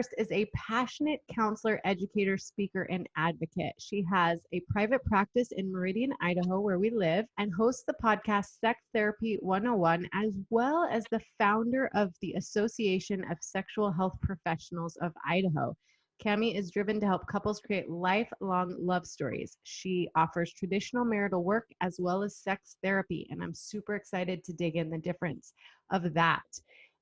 Hurst is a passionate counselor, educator, speaker, and advocate. She has a private practice in Meridian, Idaho, where we live, and hosts the podcast Sex Therapy 101, as well as the founder of the Association of Sexual Health Professionals of Idaho. Cami is driven to help couples create lifelong love stories. She offers traditional marital work as well as sex therapy, and I'm super excited to dig in the difference of that.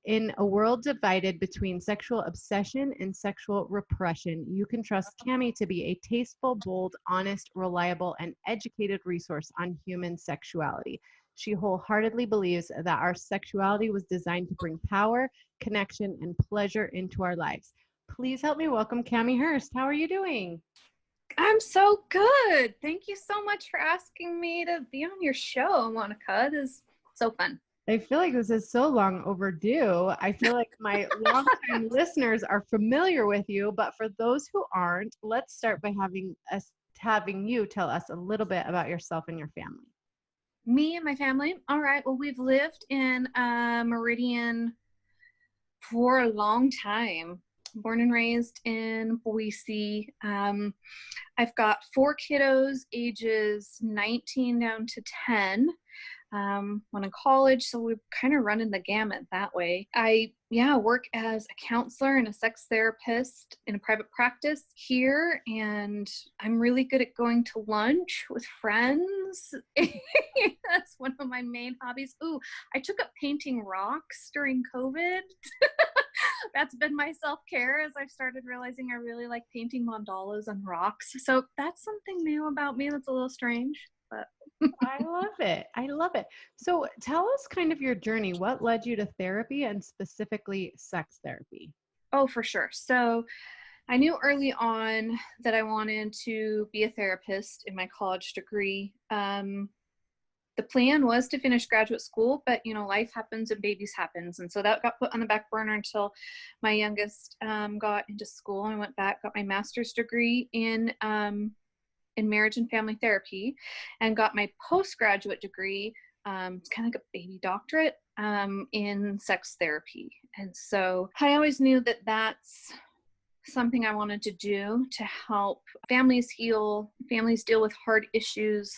In a world divided between sexual obsession and sexual repression, you can trust Cami to be a tasteful, bold, honest, reliable, and educated resource on human sexuality. She wholeheartedly believes that our sexuality was designed to bring power, connection, and pleasure into our lives. Please help me welcome Cami Hurst. How are you doing? I'm so good. Thank you so much for asking me to be on your show, Monica. This is so fun. I feel like this is so long overdue. I feel like my longtime listeners are familiar with you, but for those who aren't, let's start by having you tell us a little bit about yourself and your family. Me and my family. All right. Well, we've lived in Meridian for a long time. Born and raised in Boise. I've got 4 kiddos, ages 19 down to 10. One in college, so we're kind of running the gamut that way. I work as a counselor and a sex therapist in a private practice here, and I'm really good at going to lunch with friends. That's one of my main hobbies. Ooh, I took up painting rocks during COVID. That's been my self-care as I've started realizing I really like painting mandalas on rocks. So that's something new about me that's a little strange, but I love it. I love it. So tell us kind of your journey. What led you to therapy and specifically sex therapy? Oh, for sure. So I knew early on that I wanted to be a therapist in my college degree. The plan was to finish graduate school, but life happens and babies happens. And so that got put on the back burner until my youngest got into school. I went back, got my master's degree in marriage and family therapy, and got my postgraduate degree, it's kind of like a baby doctorate, in sex therapy. And so I always knew that that's something I wanted to do to help families heal, families deal with hard issues.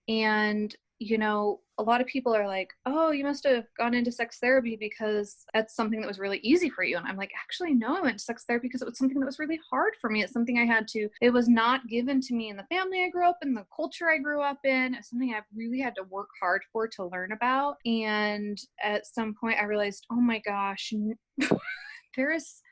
And a lot of people are like, oh, you must have gone into sex therapy because that's something that was really easy for you. And I'm like, actually, no, I went to sex therapy because it was something that was really hard for me. It's something it was not given to me in the family I grew up in, the culture I grew up in. It's something I really had to work hard for to learn about. And at some point I realized, oh my gosh, there is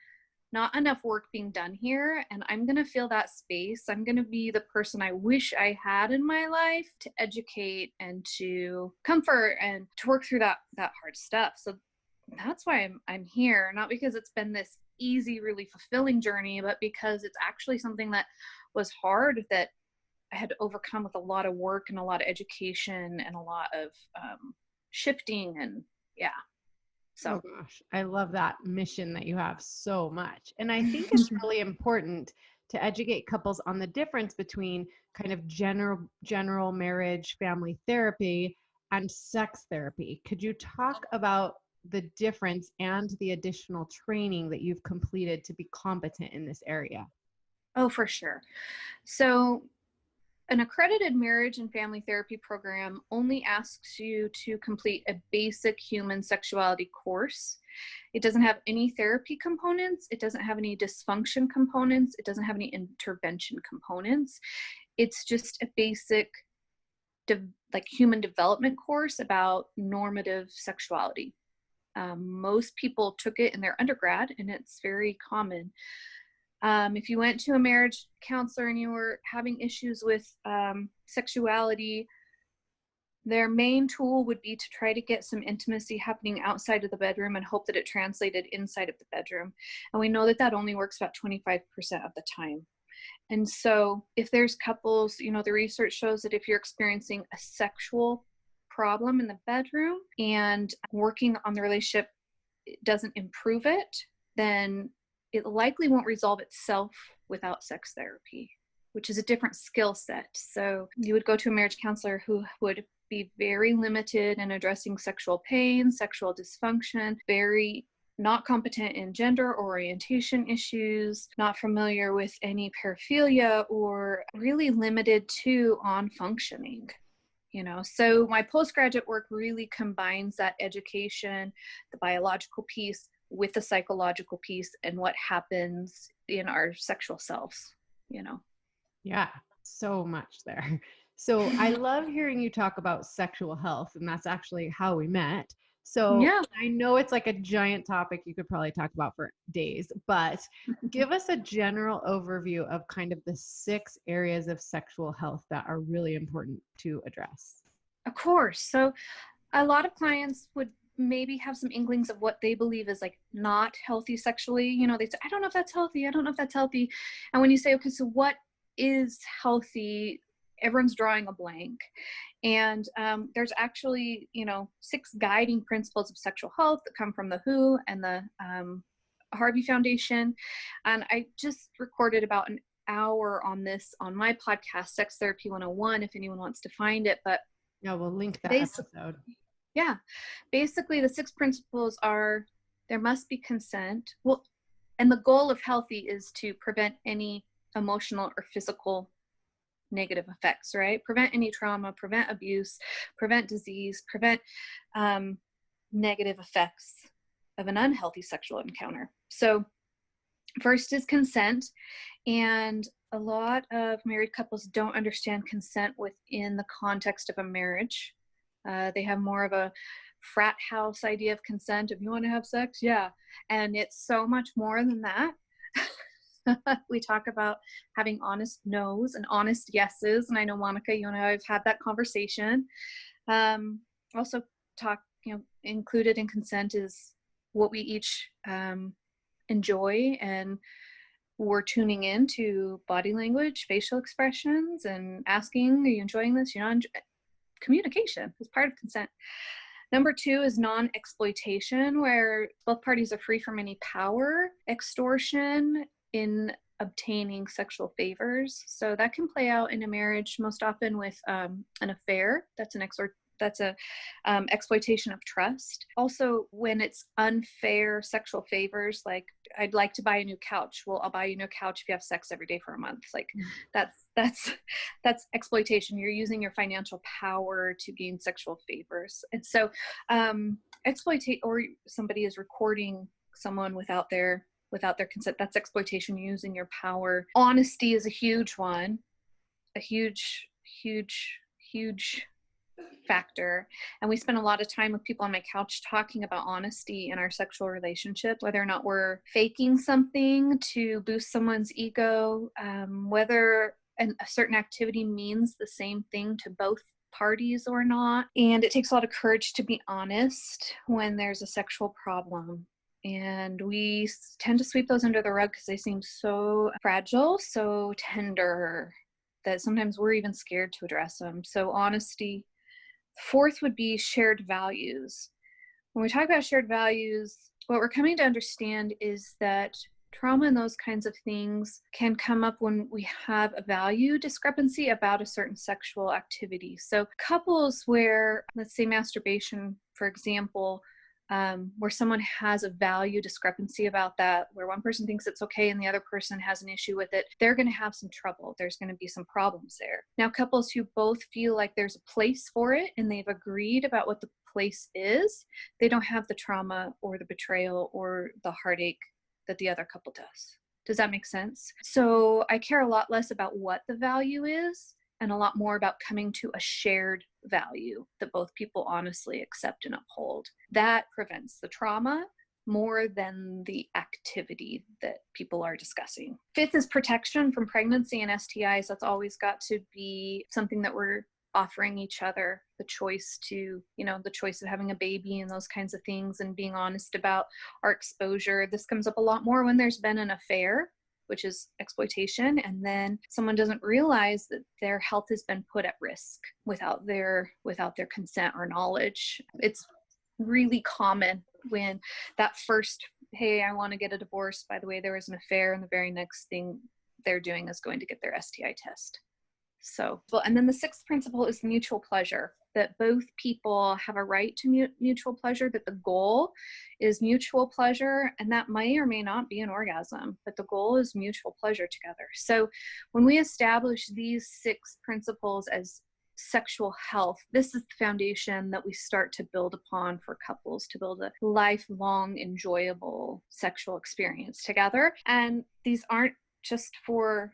not enough work being done here, and I'm going to fill that space. I'm going to be the person I wish I had in my life to educate and to comfort and to work through that hard stuff. So that's why I'm here, not because it's been this easy, really fulfilling journey, but because it's actually something that was hard, that I had to overcome with a lot of work and a lot of education and a lot of shifting. And yeah. So. Oh gosh, I love that mission that you have so much. And I think it's really important to educate couples on the difference between kind of general marriage family therapy and sex therapy. Could you talk about the difference and the additional training that you've completed to be competent in this area? Oh, for sure. So an accredited marriage and family therapy program only asks you to complete a basic human sexuality course. It doesn't have any therapy components. It doesn't have any dysfunction components. It doesn't have any intervention components. It's just a basic human development course about normative sexuality. Most people took it in their undergrad, and it's very common. If you went to a marriage counselor and you were having issues with sexuality, their main tool would be to try to get some intimacy happening outside of the bedroom and hope that it translated inside of the bedroom. And we know that that only works about 25% of the time. And so if there's couples, the research shows that if you're experiencing a sexual problem in the bedroom and working on the relationship doesn't improve it, then it likely won't resolve itself without sex therapy, which is a different skill set. So you would go to a marriage counselor who would be very limited in addressing sexual pain, sexual dysfunction, very not competent in gender orientation issues, not familiar with any paraphilia, or really limited to on functioning. So my postgraduate work really combines that education, the biological piece, with the psychological piece and what happens in our sexual selves. Yeah, so much there. So I love hearing you talk about sexual health, and that's actually how we met. So Yeah. I know it's like a giant topic you could probably talk about for days, but give us a general overview of kind of the 6 areas of sexual health that are really important to address. Of course. So a lot of clients would maybe have some inklings of what they believe is like not healthy sexually. They say, I don't know if that's healthy. I don't know if that's healthy. And when you say, okay, so what is healthy? Everyone's drawing a blank. And there's actually, 6 guiding principles of sexual health that come from the WHO and the Harvey Foundation. And I just recorded about an hour on this on my podcast, Sex Therapy 101, if anyone wants to find it. But Yeah, we'll link that basically, episode. yeah, basically the 6 principles are: there must be consent. Well, and the goal of healthy is to prevent any emotional or physical negative effects, right? Prevent any trauma, prevent abuse, prevent disease, prevent negative effects of an unhealthy sexual encounter. So first is consent. And a lot of married couples don't understand consent within the context of a marriage. They have more of a frat house idea of consent. If you want to have sex, yeah. And it's so much more than that. We talk about having honest no's and honest yeses. And I know, Monica, you and I have had that conversation. Also talk, included in consent is what we each enjoy, and we're tuning in to body language, facial expressions, and asking, are you enjoying this? Communication is part of consent. Number 2 is non-exploitation, where both parties are free from any power, extortion in obtaining sexual favors. So that can play out in a marriage most often with an affair. That's a exploitation of trust. Also, when it's unfair sexual favors, like, I'd like to buy a new couch. Well, I'll buy you a new couch if you have sex every day for a month. Like, that's exploitation. You're using your financial power to gain sexual favors. And so exploitate, or somebody is recording someone without their consent. That's exploitation, using your power. Honesty is a huge one, a huge factor. And we spend a lot of time with people on my couch talking about honesty in our sexual relationship, whether or not we're faking something to boost someone's ego, whether a certain activity means the same thing to both parties or not. And it takes a lot of courage to be honest when there's a sexual problem. And we tend to sweep those under the rug because they seem so fragile, so tender, that sometimes we're even scared to address them. So honesty. 4th would be shared values. When we talk about shared values, what we're coming to understand is that trauma and those kinds of things can come up when we have a value discrepancy about a certain sexual activity. So couples where, let's say masturbation, for example, where someone has a value discrepancy about that, where one person thinks it's okay and the other person has an issue with it, they're going to have some trouble. There's going to be some problems there. Now, couples who both feel like there's a place for it and they've agreed about what the place is, they don't have the trauma or the betrayal or the heartache that the other couple does. Does that make sense? So I care a lot less about what the value is and a lot more about coming to a shared value that both people honestly accept and uphold. That prevents the trauma more than the activity that people are discussing. 5th is protection from pregnancy and STIs. That's always got to be something that we're offering each other, the choice of having a baby and those kinds of things, and being honest about our exposure. This comes up a lot more when there's been an affair, which is exploitation, and then someone doesn't realize that their health has been put at risk without their consent or knowledge. It's really common when that first, hey, I want to get a divorce, by the way, there was an affair, and the very next thing they're doing is going to get their STI test. So, and then the 6th principle is mutual pleasure. that both people have a right to mutual pleasure, that the goal is mutual pleasure, and that may or may not be an orgasm, but the goal is mutual pleasure together. So when we establish these 6 principles as sexual health, this is the foundation that we start to build upon for couples to build a lifelong, enjoyable sexual experience together. And these aren't just for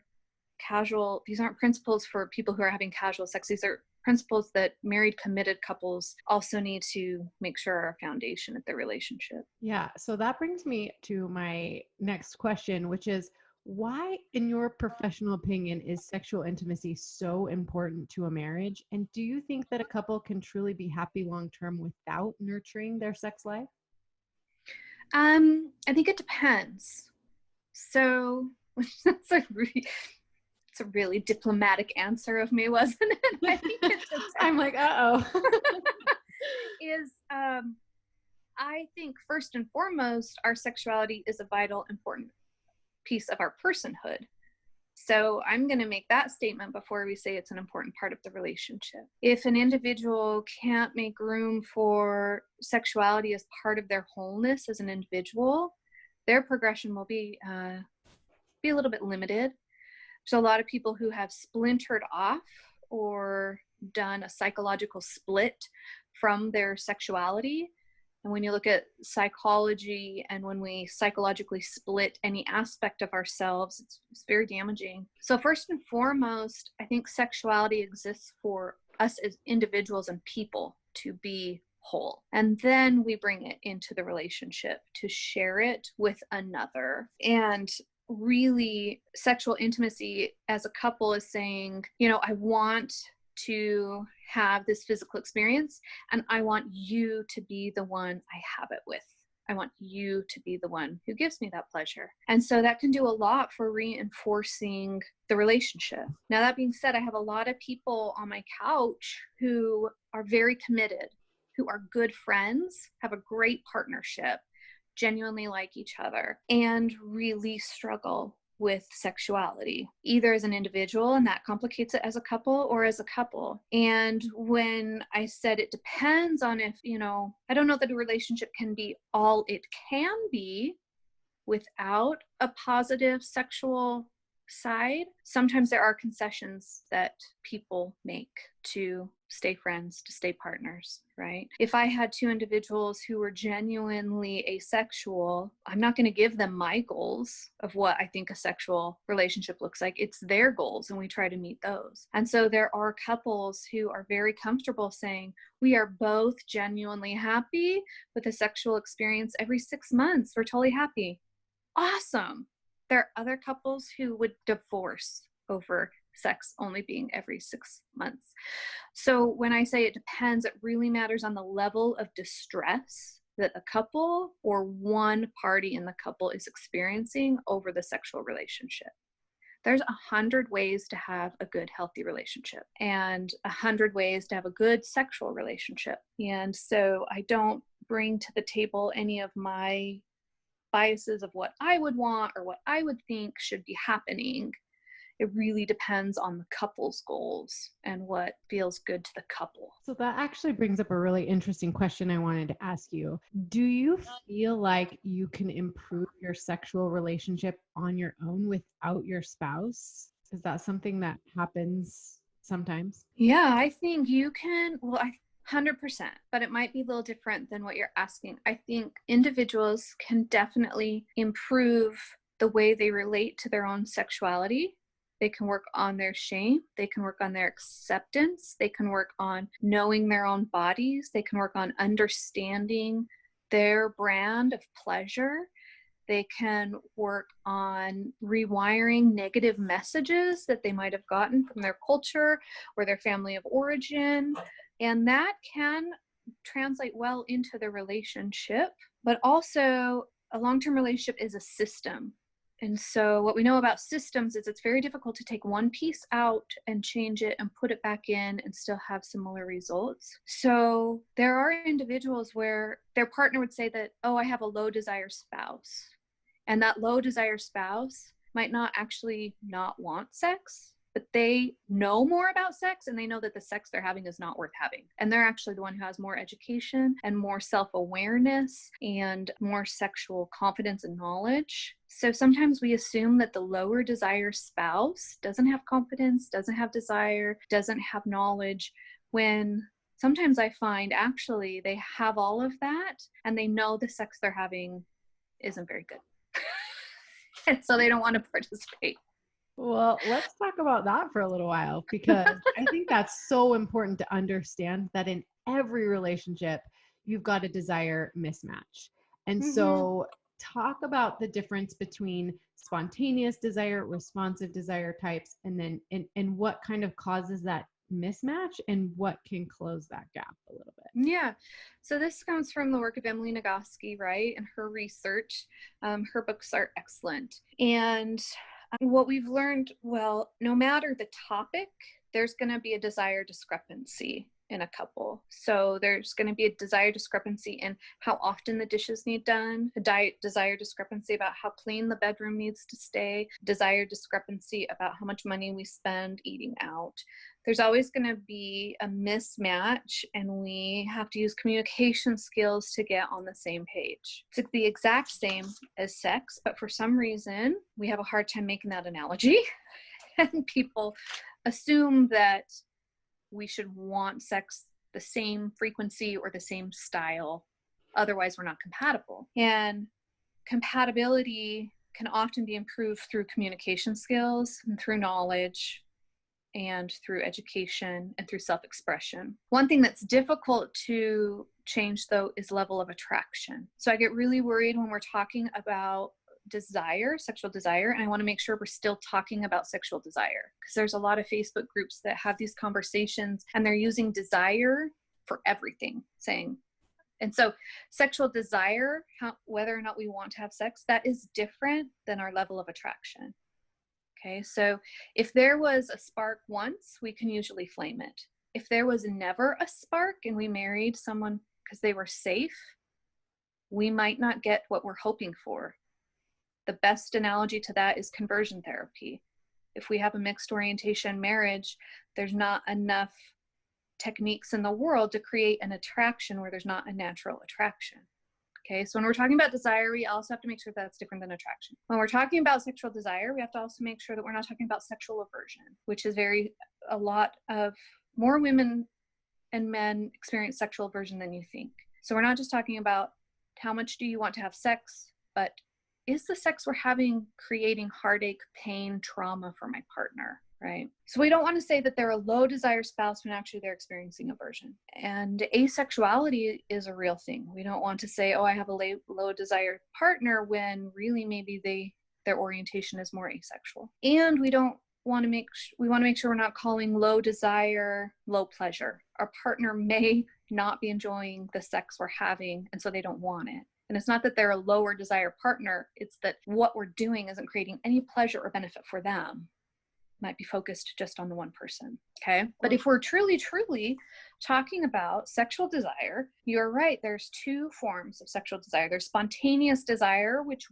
these aren't principles for people who are having casual sex. These are principles that married, committed couples also need to make sure are a foundation of their relationship. Yeah. So that brings me to my next question, which is, why, in your professional opinion, is sexual intimacy so important to a marriage? And do you think that a couple can truly be happy long term without nurturing their sex life? I think it depends. So that's it's a really diplomatic answer of me, wasn't it? I think it depends. I'm like, uh-oh. I think first and foremost, our sexuality is a vital, important piece of our personhood. So I'm going to make that statement before we say it's an important part of the relationship. If an individual can't make room for sexuality as part of their wholeness as an individual, their progression will be a little bit limited. So a lot of people who have splintered off or done a psychological split from their sexuality. And when you look at psychology and when we psychologically split any aspect of ourselves, it's very damaging. So first and foremost, I think sexuality exists for us as individuals and people to be whole. And then we bring it into the relationship to share it with another. And really, sexual intimacy as a couple is saying, I want to have this physical experience, and I want you to be the one I have it with. I want you to be the one who gives me that pleasure. And so that can do a lot for reinforcing the relationship. Now, that being said, I have a lot of people on my couch who are very committed, who are good friends, have a great partnership, genuinely like each other, and really struggle with sexuality, either as an individual, and that complicates it, as a couple, or as a couple. And when I said it depends on if, I don't know that a relationship can be all it can be without a positive sexual side. Sometimes there are concessions that people make to stay friends, to stay partners, right? If I had 2 individuals who were genuinely asexual, I'm not going to give them my goals of what I think a sexual relationship looks like. It's their goals, and we try to meet those. And so there are couples who are very comfortable saying, we are both genuinely happy with a sexual experience every 6 months. We're totally happy. Awesome. There are other couples who would divorce over sex only being every 6 months. So when I say it depends, it really matters on the level of distress that a couple or one party in the couple is experiencing over the sexual relationship. There's 100 ways to have a good, healthy relationship, and 100 ways to have a good sexual relationship. And so I don't bring to the table any of my biases of what I would want or what I would think should be happening. It really depends on the couple's goals and what feels good to the couple. So that actually brings up a really interesting question I wanted to ask you. Do you feel like you can improve your sexual relationship on your own without your spouse? Is that something that happens sometimes? Yeah, I think you can. Well, 100%, but it might be a little different than what you're asking. I think individuals can definitely improve the way they relate to their own sexuality. They can work on their shame. They can work on their acceptance. They can work on knowing their own bodies. They can work on understanding their brand of pleasure. They can work on rewiring negative messages that they might have gotten from their culture or their family of origin. And that can translate well into the relationship, but also a long-term relationship is a system. And so what we know about systems is it's very difficult to take one piece out and change it and put it back in and still have similar results. So there are individuals where their partner would say that, oh, I have a low desire spouse. And that low desire spouse might not actually not want sex, but they know more about sex and they know that the sex they're having is not worth having. And they're actually the one who has more education and more self-awareness and more sexual confidence and knowledge. So sometimes we assume that the lower desire spouse doesn't have confidence, doesn't have desire, doesn't have knowledge, when sometimes I find actually they have all of that and they know the sex they're having isn't very good. And so they don't want to participate. Well, let's talk about that for a little while, because I think that's so important to understand that in every relationship, you've got a desire mismatch. And so, talk about the difference between spontaneous desire, responsive desire types, and then and what kind of causes that mismatch and what can close that gap a little bit. Yeah. So this comes from the work of Emily Nagoski, right? And her research. Her books are excellent. And what we've learned, well, no matter the topic, there's going to be a desire discrepancy in a couple. So there's going to be a desire discrepancy in how often the dishes need done, a desire discrepancy about how clean the bedroom needs to stay, desire discrepancy about how much money we spend eating out. There's always going to be a mismatch, and we have to use communication skills to get on the same page. It's the exact same as sex, but for some reason, we have a hard time making that analogy. And people assume that we should want sex the same frequency or the same style. Otherwise, we're not compatible. And compatibility can often be improved through communication skills and through knowledge and through education and through self-expression. One thing that's difficult to change, though, is level of attraction. So I get really worried when we're talking about desire, sexual desire, and I want to make sure we're still talking about sexual desire, because there's a lot of Facebook groups that have these conversations and they're using desire for everything, saying, and so sexual desire, whether or not we want to have sex, that is different than our level of attraction. Okay, so if there was a spark once, we can usually flame it. If there was never a spark and we married someone because they were safe, we might not get what we're hoping for. The best analogy to that is conversion therapy. If we have a mixed orientation marriage, there's not enough techniques in the world to create an attraction where there's not a natural attraction. Okay, so when we're talking about desire, we also have to make sure that's different than attraction. When we're talking about sexual desire, we have to also make sure that we're not talking about sexual aversion, which is a lot of more women and men experience sexual aversion than you think. So we're not just talking about how much do you want to have sex, but is the sex we're having creating heartache, pain, trauma for my partner, right? So we don't want to say that they're a low desire spouse when actually they're experiencing aversion. And asexuality is a real thing. We don't want to say, oh, I have a low desire partner, when really maybe their orientation is more asexual. And we want to make sure we're not calling low desire low pleasure. Our partner may not be enjoying the sex we're having, and so they don't want it. And it's not that they're a lower desire partner, it's that what we're doing isn't creating any pleasure or benefit for them. It might be focused just on the one person, okay? But if we're truly, truly talking about sexual desire, you're right, there's two forms of sexual desire. There's spontaneous desire, which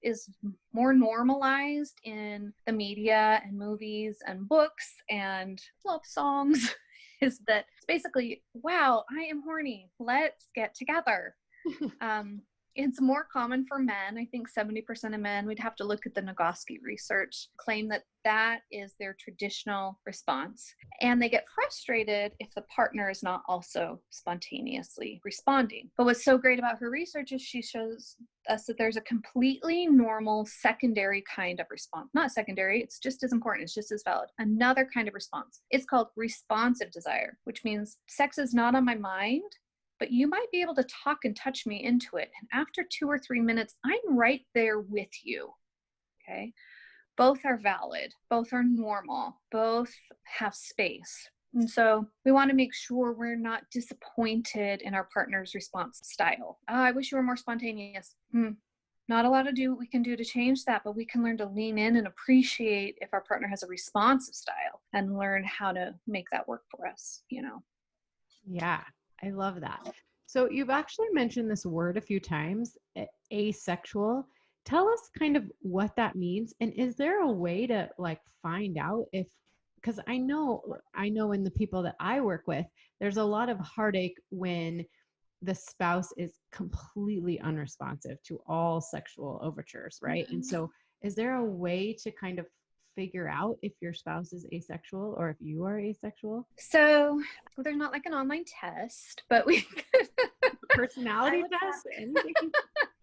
is more normalized in the media and movies and books and love songs, is that it's basically, wow, I am horny, let's get together. It's more common for men. I think 70% of men, we'd have to look at the Nagoski research, claim that that is their traditional response. And they get frustrated if the partner is not also spontaneously responding. But what's so great about her research is she shows us that there's a completely normal secondary kind of response. Not secondary, it's just as important, it's just as valid. Another kind of response. It's called responsive desire, which means sex is not on my mind, but you might be able to talk and touch me into it. And after 2 or 3 minutes, I'm right there with you, okay? Both are valid, both are normal, both have space. And so we want to make sure we're not disappointed in our partner's response style. Oh, I wish you were more spontaneous. Not a lot we can do to change that, but we can learn to lean in and appreciate if our partner has a responsive style and learn how to make that work for us, you know? Yeah, I love that. So you've actually mentioned this word a few times, asexual. Tell us kind of what that means. And is there a way to like find out if because I know in the people that I work with, there's a lot of heartache when the spouse is completely unresponsive to all sexual overtures, right? And so is there a way to kind of figure out if your spouse is asexual or if you are asexual? So there's not like an online test, but we Personality test, anything?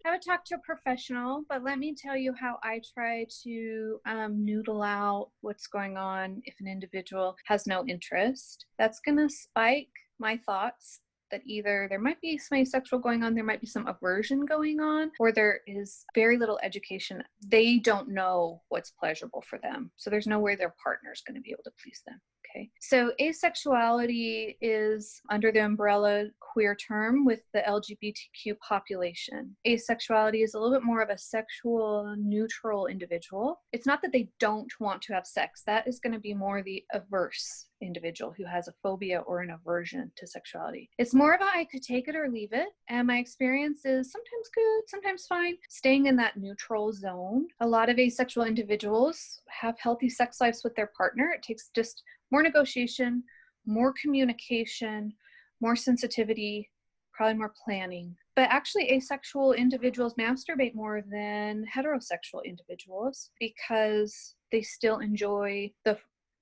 I would talk to a professional, but let me tell you how I try to noodle out what's going on if an individual has no interest. That's going to spike my thoughts that either there might be some asexual going on, there might be some aversion going on, or there is very little education. They don't know what's pleasurable for them. So there's no way their partner is going to be able to please them. Okay. So asexuality is under the umbrella queer term with the LGBTQ population. Asexuality is a little bit more of a sexual neutral individual. It's not that they don't want to have sex. That is going to be more the averse individual who has a phobia or an aversion to sexuality. It's more of a I could take it or leave it. And my experience is sometimes good, sometimes fine, staying in that neutral zone. A lot of asexual individuals have healthy sex lives with their partner. It takes just more negotiation, more communication, more sensitivity, probably more planning. But actually, asexual individuals masturbate more than heterosexual individuals because they still enjoy the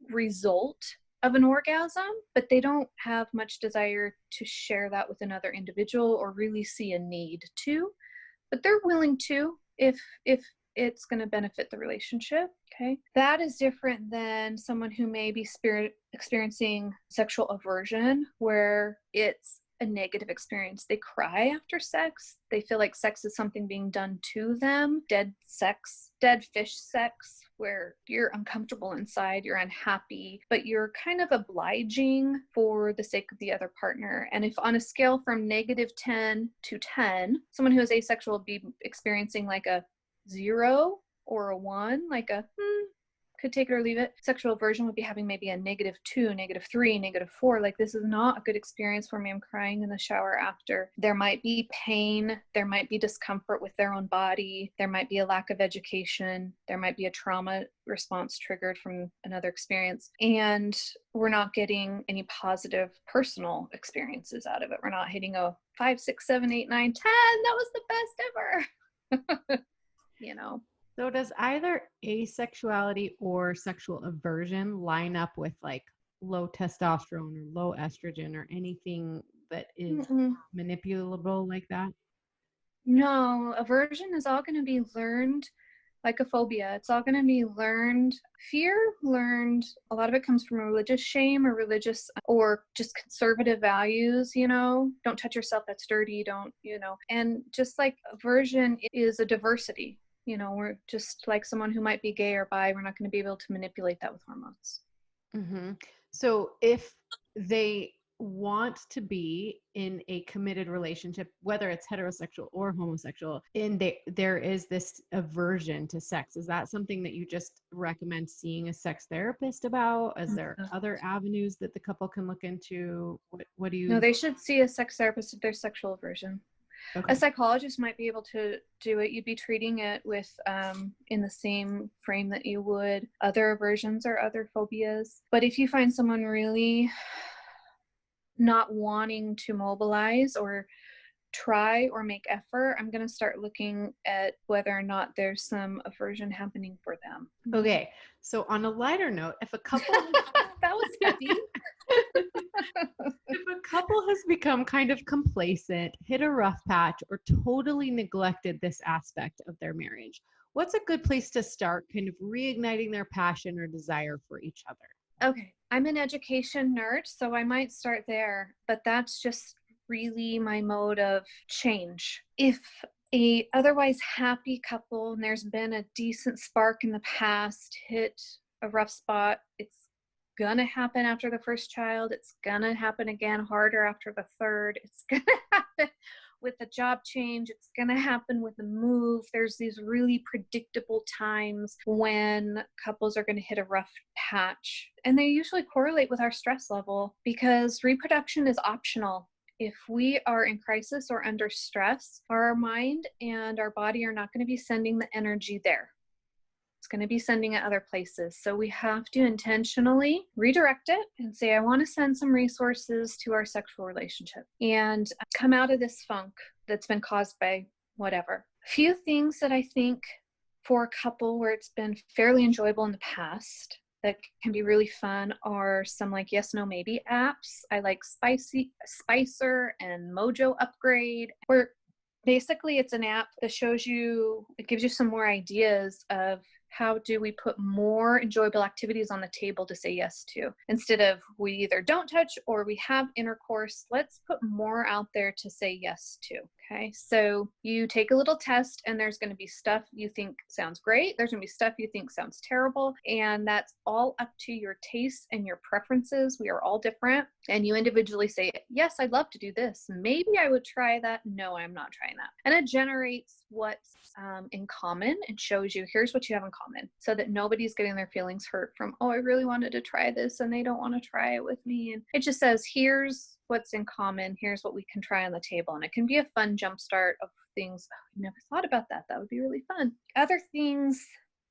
result of an orgasm, but they don't have much desire to share that with another individual or really see a need to. But they're willing to if it's going to benefit the relationship. Okay. That is different than someone who may be experiencing sexual aversion, where it's a negative experience. They cry after sex. They feel like sex is something being done to them. Dead sex, dead fish sex, where you're uncomfortable inside, you're unhappy, but you're kind of obliging for the sake of the other partner. And if on a scale from -10 to 10, someone who is asexual would be experiencing like a 0 or a 1, like a could take it or leave it. Sexual aversion would be having maybe a -2, -3, -4. Like, this is not a good experience for me. I'm crying in the shower after. There might be pain. There might be discomfort with their own body. There might be a lack of education. There might be a trauma response triggered from another experience. And we're not getting any positive personal experiences out of it. We're not hitting a 5, 6, 7, 8, 9, 10. That was the best ever. You know. So does either asexuality or sexual aversion line up with like low testosterone or low estrogen or anything that is manipulable like that? No, aversion is all going to be learned like a phobia. It's all going to be learned. Fear learned. A lot of it comes from religious shame or religious or just conservative values, don't touch yourself, that's dirty, don't, and just like aversion is a diversity. We're just like someone who might be gay or bi, we're not going to be able to manipulate that with hormones. Mm-hmm. So if they want to be in a committed relationship, whether it's heterosexual or homosexual, and there is this aversion to sex, is that something that you just recommend seeing a sex therapist about? Is there other avenues that the couple can look into? What do you? No, they should see a sex therapist if there's sexual aversion. Okay. A psychologist might be able to do it. You'd be treating it with in the same frame that you would other aversions or other phobias. But if you find someone really not wanting to mobilize or try or make effort, I'm going to start looking at whether or not there's some aversion happening for them. Okay. So on a lighter note, if a couple that was heavy. If a couple has become kind of complacent, hit a rough patch, or totally neglected this aspect of their marriage, what's a good place to start kind of reigniting their passion or desire for each other? Okay. I'm an education nerd, so I might start there, but that's just really my mode of change. If a otherwise happy couple and there's been a decent spark in the past hit a rough spot, it's gonna happen after the first child. It's gonna happen again harder after the third. It's gonna happen with the job change. It's gonna happen with the move. There's these really predictable times when couples are gonna hit a rough patch. And they usually correlate with our stress level because reproduction is optional. If we are in crisis or under stress, our mind and our body are not going to be sending the energy there. It's going to be sending it other places. So we have to intentionally redirect it and say, I want to send some resources to our sexual relationship and come out of this funk that's been caused by whatever. A few things that I think for a couple where it's been fairly enjoyable in the past that can be really fun are some like yes, no, maybe apps. I like Spicer and Mojo Upgrade, where basically it's an app that shows you, it gives you some more ideas of how do we put more enjoyable activities on the table to say yes to. Instead of we either don't touch or we have intercourse, let's put more out there to say yes to. Okay, so you take a little test and there's going to be stuff you think sounds great. There's going to be stuff you think sounds terrible. And that's all up to your tastes and your preferences. We are all different. And you individually say, yes, I'd love to do this. Maybe I would try that. No, I'm not trying that. And it generates what's in common and shows you, here's what you have in common, so that nobody's getting their feelings hurt from, oh, I really wanted to try this and they don't want to try it with me. And it just says, here's what's in common. Here's what we can try on the table. And it can be a fun jumpstart of things. Oh, I never thought about that. That would be really fun. Other things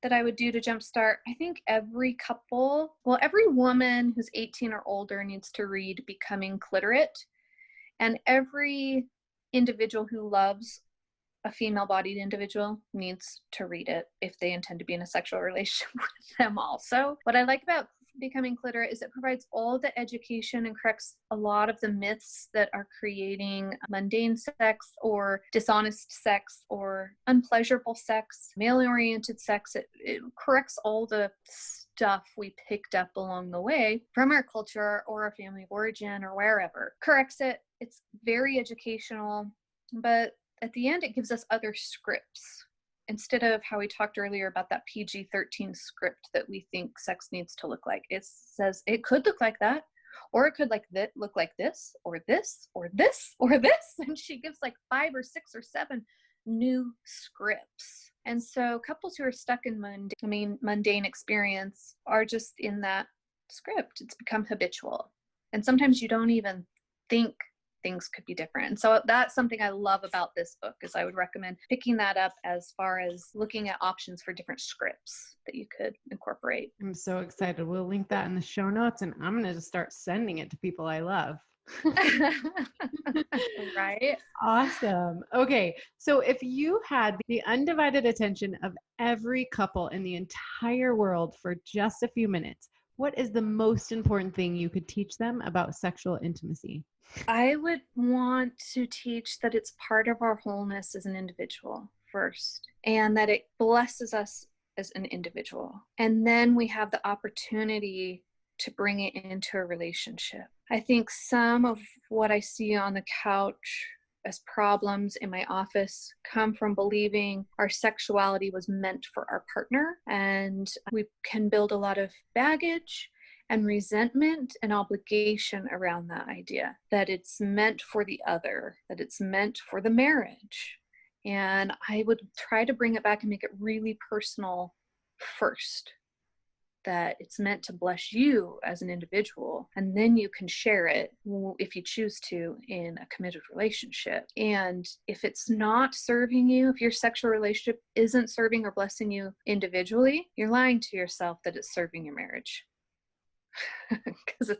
that I would do to jumpstart, I think every couple, well, every woman who's 18 or older needs to read Becoming Cliterate. And every individual who loves a female-bodied individual needs to read it if they intend to be in a sexual relationship with them also. What I like about Becoming Cliterate is it provides all the education and corrects a lot of the myths that are creating mundane sex or dishonest sex or unpleasurable sex, male-oriented sex. It corrects all the stuff we picked up along the way from our culture or our family of origin or wherever. Corrects it. It's very educational, but at the end, it gives us other scripts instead of how we talked earlier about that PG-13 script that we think sex needs to look like. It says it could look like that, or it could look like this, or this, or this, or this. And she gives like 5 or 6 or 7 new scripts. And so couples who are stuck in mundane experience are just in that script. It's become habitual. And sometimes you don't even think things could be different. And so that's something I love about this book, is I would recommend picking that up as far as looking at options for different scripts that you could incorporate. I'm so excited. We'll link that in the show notes, and I'm going to just start sending it to people I love. Right? Awesome. Okay. So if you had the undivided attention of every couple in the entire world for just a few minutes, what is the most important thing you could teach them about sexual intimacy? I would want to teach that it's part of our wholeness as an individual first, and that it blesses us as an individual. And then we have the opportunity to bring it into a relationship. I think some of what I see on the couch as problems in my office come from believing our sexuality was meant for our partner. And we can build a lot of baggage and resentment and obligation around that idea, that it's meant for the other, that it's meant for the marriage. And I would try to bring it back and make it really personal first, that it's meant to bless you as an individual, and then you can share it if you choose to in a committed relationship. And if it's not serving you, if your sexual relationship isn't serving or blessing you individually, you're lying to yourself that it's serving your marriage. Because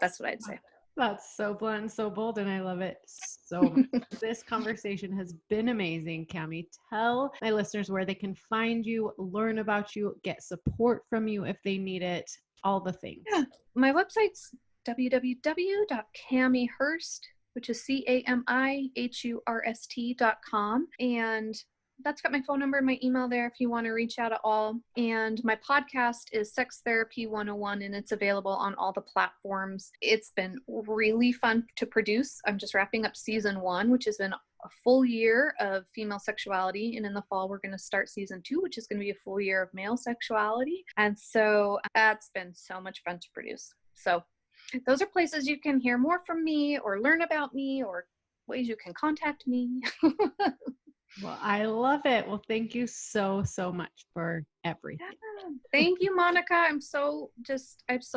that's what I'd say. That's so blunt and so bold, and I love it so much. This conversation has been amazing, Cami. Tell my listeners where they can find you, learn about you, get support from you if they need it, all the things. Yeah. My website's www.camihurst, which is CAMIHURST.com. And that's got my phone number and my email there if you want to reach out at all. And my podcast is Sex Therapy 101, and it's available on all the platforms. It's been really fun to produce. I'm just wrapping up season 1, which has been a full year of female sexuality. And in the fall, we're going to start season 2, which is going to be a full year of male sexuality. And so that's been so much fun to produce. So those are places you can hear more from me or learn about me or ways you can contact me. Well, I love it. Well, thank you so much for everything. Yeah. Thank you, Monica. I so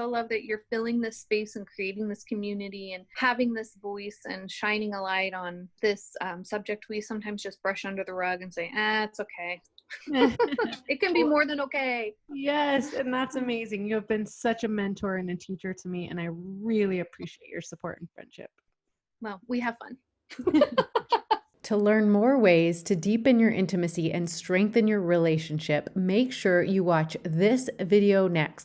love that you're filling this space and creating this community and having this voice and shining a light on this subject we sometimes just brush under the rug and say, it's okay. It can be Well, more than okay. yes, and that's amazing. You have been such a mentor and a teacher to me, and I really appreciate your support and friendship. Well, we have fun. To learn more ways to deepen your intimacy and strengthen your relationship, make sure you watch this video next.